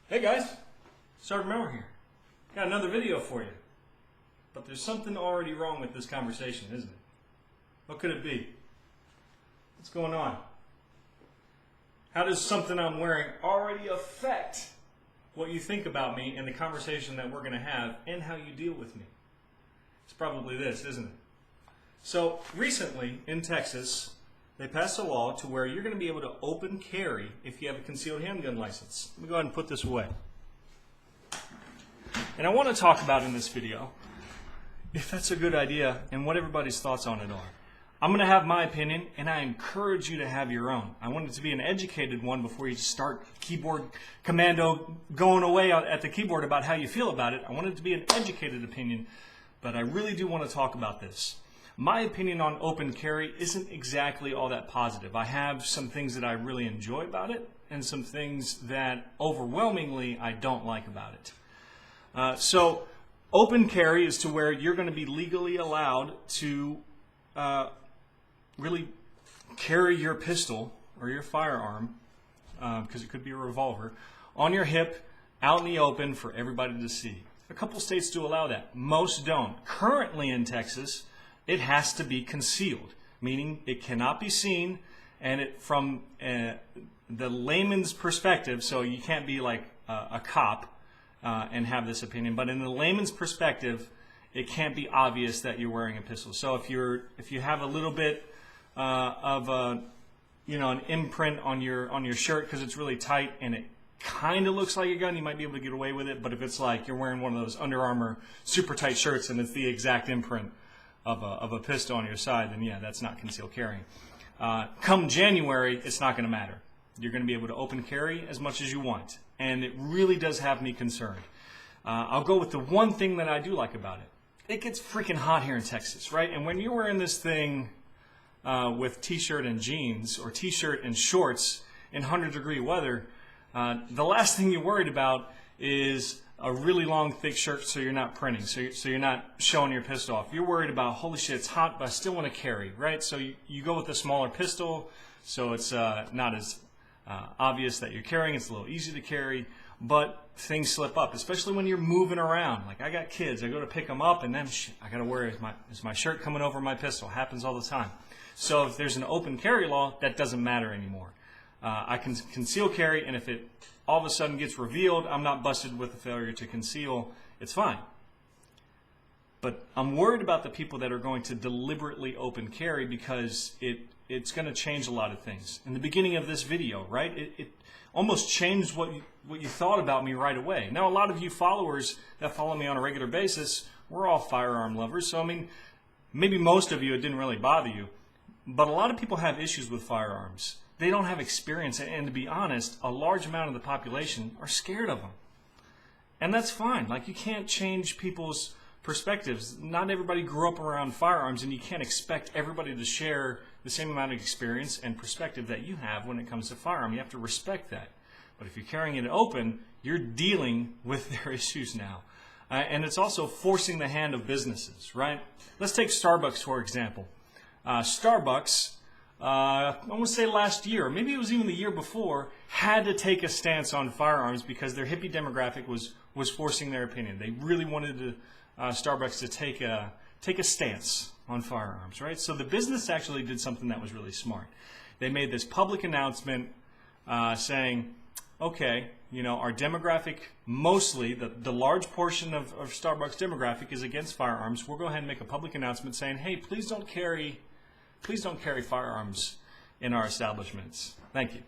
Hey guys, Sergeant Miller here. Got another video for you. But there's something already wrong with this conversation, isn't it? What could it be? What's going on? How does something I'm wearing already affect what you think about me and the conversation that we're going to have and how you deal with me? It's probably this, isn't it? So recently in Texas, they passed a law to where you're going to be able to open carry if you have a concealed handgun license. Let me go ahead and put this away. And I want to talk about in this video if that's a good idea and what everybody's thoughts on it are. I'm going to have my opinion, and I encourage you to have your own. I want it to be an educated one before you just start keyboard commando going away at the keyboard about how you feel about it. I want it to be an educated opinion, but I really do want to talk about this. My opinion on open carry isn't exactly all that positive. I have some things that I really enjoy about it and some things that overwhelmingly I don't like about it. So open carry is to where you're going to be legally allowed to really carry your pistol or your firearm, because it could be a revolver, on your hip out in the open for everybody to see. A couple states do allow that. Most don't. Currently in Texas, it has to be concealed, meaning it cannot be seen, and it from the layman's perspective, so you can't be like a cop and have this opinion, but in the layman's perspective, it can't be obvious that you're wearing a pistol. So if you have a little bit of an imprint on your shirt because it's really tight and it kind of looks like a gun, you might be able to get away with it. But if it's like you're wearing one of those Under Armour super tight shirts and it's the exact imprint of a pistol on your side, then yeah, that's not concealed carrying. Come January, it's not going to matter. You're going to be able to open carry as much as you want, and it really does have me concerned. I'll go with the one thing that I do like about it. It gets freaking hot here in Texas, right? And when you're wearing this thing with t-shirt and jeans or t-shirt and shorts in 100-degree weather, the last thing you're worried about is a really long, thick shirt so you're not printing, so you're not showing your pistol off. You're worried about, holy shit, it's hot, but I still want to carry, right? So you go with a smaller pistol, so it's not as obvious that you're carrying. It's a little easy to carry, but things slip up, especially when you're moving around. Like I got kids, I go to pick them up, and then I got to worry, is my shirt coming over my pistol? Happens all the time. So if there's an open carry law, that doesn't matter anymore. I can conceal carry, and if it all of a sudden gets revealed, I'm not busted with a failure to conceal, it's fine. But I'm worried about the people that are going to deliberately open carry because it's going to change a lot of things. In the beginning of this video, right, it almost changed what you thought about me right away. Now, a lot of you followers that follow me on a regular basis, we're all firearm lovers. So, I mean, maybe most of you, it didn't really bother you. But a lot of people have issues with firearms. They don't have experience. And to be honest, a large amount of the population are scared of them. And that's fine. Like, you can't change people's perspectives. Not everybody grew up around firearms, and you can't expect everybody to share the same amount of experience and perspective that you have when it comes to firearm. You have to respect that. But if you're carrying it open, you're dealing with their issues now. And it's also forcing the hand of businesses, right? Let's take Starbucks, for example. Starbucks, I want to say last year, maybe it was even the year before, had to take a stance on firearms because their hippie demographic was forcing their opinion. They really wanted Starbucks to take a stance on firearms, right? So the business actually did something that was really smart. They made this public announcement saying, okay, you know, our demographic, mostly the large portion of Starbucks demographic is against firearms. We'll go ahead and make a public announcement saying, hey, please don't carry firearms in our establishments. Thank you.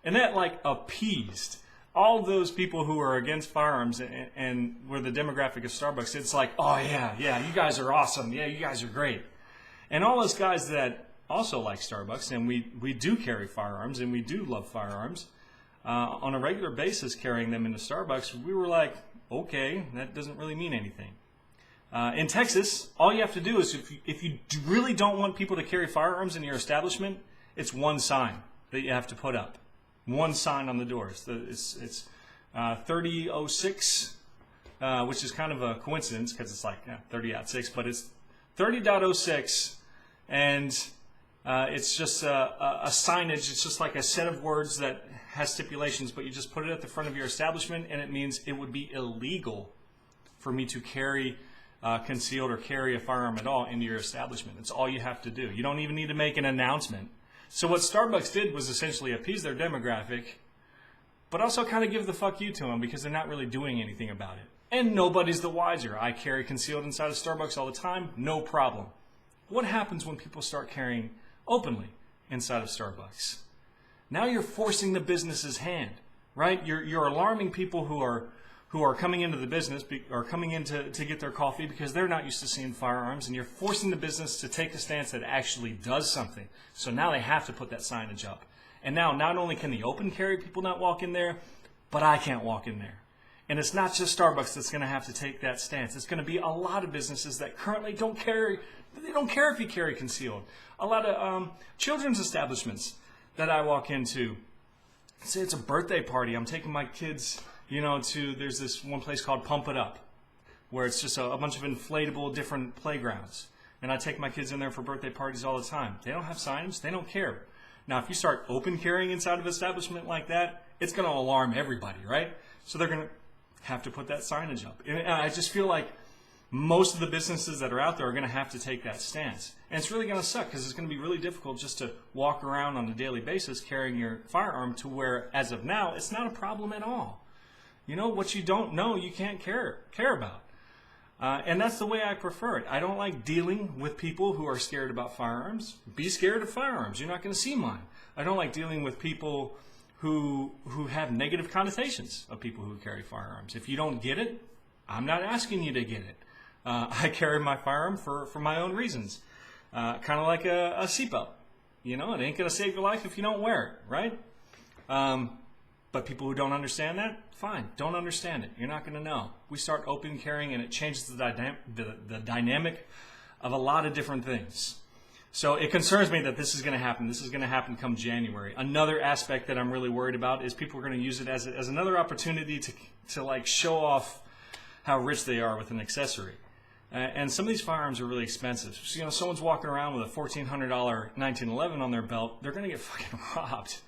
And that like appeased all those people who are against firearms and were the demographic of Starbucks. It's like, oh yeah, you guys are awesome. Yeah, you guys are great. And all those guys that also like Starbucks, and we do carry firearms and we do love firearms, on a regular basis carrying them into Starbucks, we were like, okay, that doesn't really mean anything. In Texas, all you have to do is, if you really don't want people to carry firearms in your establishment, it's one sign that you have to put up. One sign on the doors. It's 3006, which is kind of a coincidence because it's like 30.6, but it's 30.06, and it's just a signage. It's just like a set of words that has stipulations, but you just put it at the front of your establishment, and it means it would be illegal for me to carry concealed or carry a firearm at all into your establishment. That's all you have to do. You don't even need to make an announcement. So what Starbucks did was essentially appease their demographic, but also kind of give the fuck you to them because they're not really doing anything about it. And nobody's the wiser. I carry concealed inside of Starbucks all the time, no problem. What happens when people start carrying openly inside of Starbucks? Now you're forcing the business's hand, right? You're alarming people who are coming into the business or coming in to get their coffee because they're not used to seeing firearms, and you're forcing the business to take a stance that actually does something. So now they have to put that signage up. And now not only can the open carry people not walk in there, but I can't walk in there. And it's not just Starbucks that's going to have to take that stance. It's going to be a lot of businesses that currently don't carry. They don't care if you carry concealed. A lot of children's establishments that I walk into, say it's a birthday party. I'm taking my kids, there's this one place called Pump It Up, where it's just a bunch of inflatable different playgrounds. And I take my kids in there for birthday parties all the time. They don't have signage. They don't care. Now, if you start open carrying inside of an establishment like that, it's going to alarm everybody, right? So they're going to have to put that signage up. And I just feel like most of the businesses that are out there are going to have to take that stance. And it's really going to suck because it's going to be really difficult just to walk around on a daily basis carrying your firearm to where, as of now, it's not a problem at all. What you don't know, you can't care about. And that's the way I prefer it. I don't like dealing with people who are scared about firearms. Be scared of firearms. You're not going to see mine. I don't like dealing with people who have negative connotations of people who carry firearms. If you don't get it, I'm not asking you to get it. I carry my firearm for my own reasons. Kind of like a seatbelt. It ain't going to save your life if you don't wear it, right? But people who don't understand that, fine, don't understand it. You're not going to know. We start open carrying and it changes the dynamic of a lot of different things. So it concerns me that this is going to happen. This is going to happen come January. Another aspect that I'm really worried about is people are going to use it as another opportunity to like show off how rich they are with an accessory. And some of these firearms are really expensive. So, someone's walking around with a $1,400 1911 on their belt, they're going to get fucking robbed.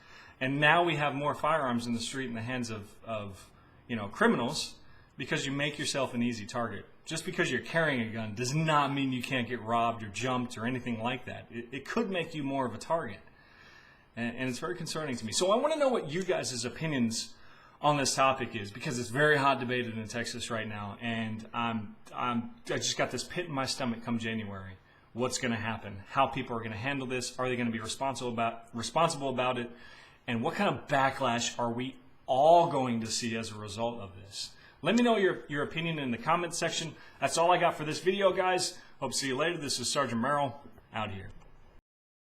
And now we have more firearms in the street in the hands of criminals because you make yourself an easy target. Just because you're carrying a gun does not mean you can't get robbed or jumped or anything like that. It could make you more of a target. And it's very concerning to me. So I want to know what you guys' opinions on this topic is, because it's very hot debated in Texas right now. And I just got this pit in my stomach come January. What's going to happen? How people are going to handle this? Are they going to be responsible about it? And what kind of backlash are we all going to see as a result of this? Let me know your opinion in the comments section. That's all I got for this video, guys. Hope to see you later. This is Sergeant Merrill, out here.